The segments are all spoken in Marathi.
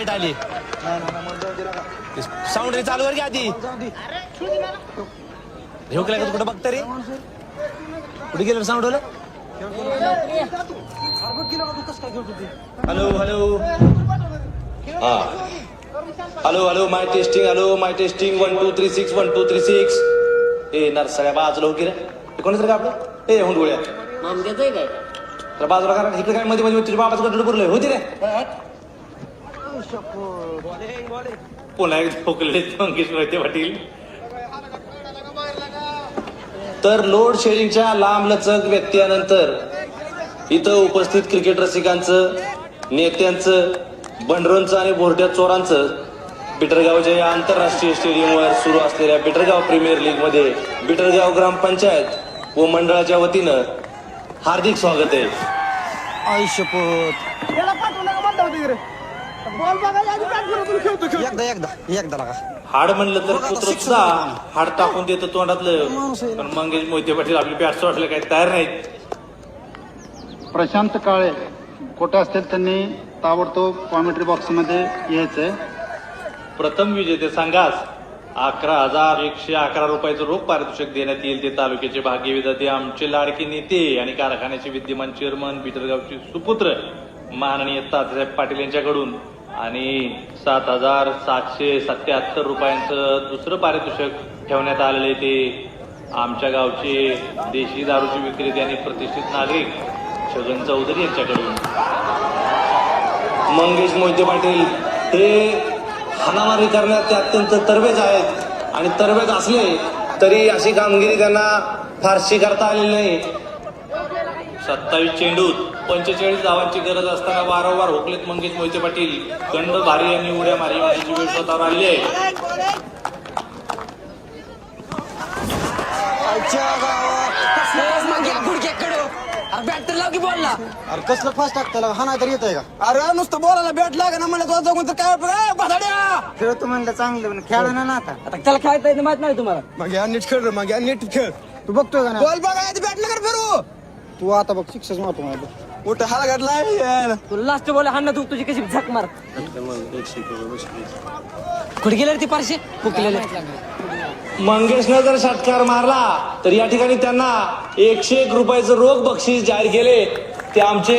लाईट आली साऊंड रे चालू वर घ्या आधी झोकला का कुठं बघता रे कुठे गेलं साऊंड वाला हॅलो हॅलो हा हॅलो माय टेस्टिंग 1 2 3 6 1 2 3 6 ए नरसळ्या बाजूला हो की रे कोण सर का आपलं ए हुंडगोळ्या मामग्याचं काय तर बाजूला करा इकडे काय मध्ये तुझ्या बाबाचं गडबड पुरलंय होती रे पुन्हा एक ठोकले मंगेश मोहिते पाटील तर लोड शेडिंगच्या लांबलचक व्यत्ययानंतर इथं उपस्थित क्रिकेट रसिकांचं नेत्यांचं बंडरोंचं आणि बोरट्या चोरांचं बिटरगावच्या या आंतरराष्ट्रीय स्टेडियमवर सुरू असलेल्या बिटरगाव प्रीमियर लीग मध्ये बिटरगाव ग्रामपंचायत व मंडळाच्या वतीनं हार्दिक स्वागत आहे. एकदा हाड म्हणलं तर पुत्र सुद्धा हाड टाकून देतो तोंडातलं पण मंगेश मोहिते पाटील आपली बॅट सोडले काही तयार नाहीत. प्रशांत काळे कोटे असतील त्यांनी ताबडतोब कॉमेंट्री बॉक्समध्ये यायचंय. प्रथम विजेते संघास 11,111 रुपयाचं रोख पारितोषिक देण्यात येईल. ते तालुक्याचे भाग्य विधाते आमचे लाडके नेते आणि कारखान्याचे विद्यमान चेअरमन बिटरगावचे सुपुत्र माननीय तात्यासाहेब पाटील यांच्याकडून आणि 7,777 रुपयांचं दुसरं पारितोषिक ठेवण्यात आलेले ते आमच्या गावचे देशी दारूचे विक्रेते आणि प्रतिष्ठित नागरिक छगन चौधरी यांच्याकडून. मंगेश मोहिते पाटील हे हाणामारी करण्यात ते अत्यंत तरबेज आहेत आणि तरबेज असले तरी अशी कामगिरी त्यांना फारशी करता आलेली नाही. 27 चेंडूत 45 धावांची गरज असताना वारंवार हुकलेत मंगेश मोहिते पाटील. गंड भारी यांनी उड्या मारी होण्याची वेळ स्वतःवर आली आहे. बॅट लाव की बोलला अरे कसलं फास्ट टाकता हा नाही तर येत आहे का? अरे नुसतं बोलायला बॅट लागा ना मला जगून तर काय खेळतो म्हणलं चांगलं खेळ ना आता त्याला खेळता येत माहित नाही तुम्हाला. मग या नीट खेळ रे मग या नीट खेळ तू बघतोय का बॉल बघायचं बॅट नगर फिरू तू आता बघ शिक्षक मारतो माझं मोठं हाल घातला तुला लास्ट बॉल हाणला तू तुझी कशी झक मार कुठे गेले ती पारशी फुकलेले. मंगेशनं जर षटकार मारला तर या ठिकाणी त्यांना 101 रुपयाचं रोख बक्षीस जाहीर केले. ते आमचे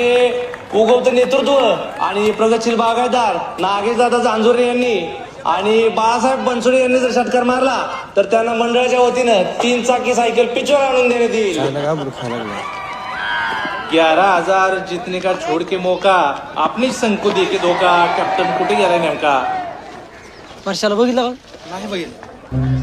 उगवते नेतृत्व आणि प्रगतशील बागायतदार नागेशदादा जानजोरे यांनी आणि बाळासाहेब बनसोडे यांनी जर षटकार मारला तर त्यांना मंडळाच्या वतीनं 3 चाकी सायकल पिचवर आणून देण्यात येईल. 11,000 जितने का छोड़ के मौका आपने संकु दे के धोका. कॅप्टन कुठे गेलाय नेमका वर्षाला बघितलं नाही बघितलं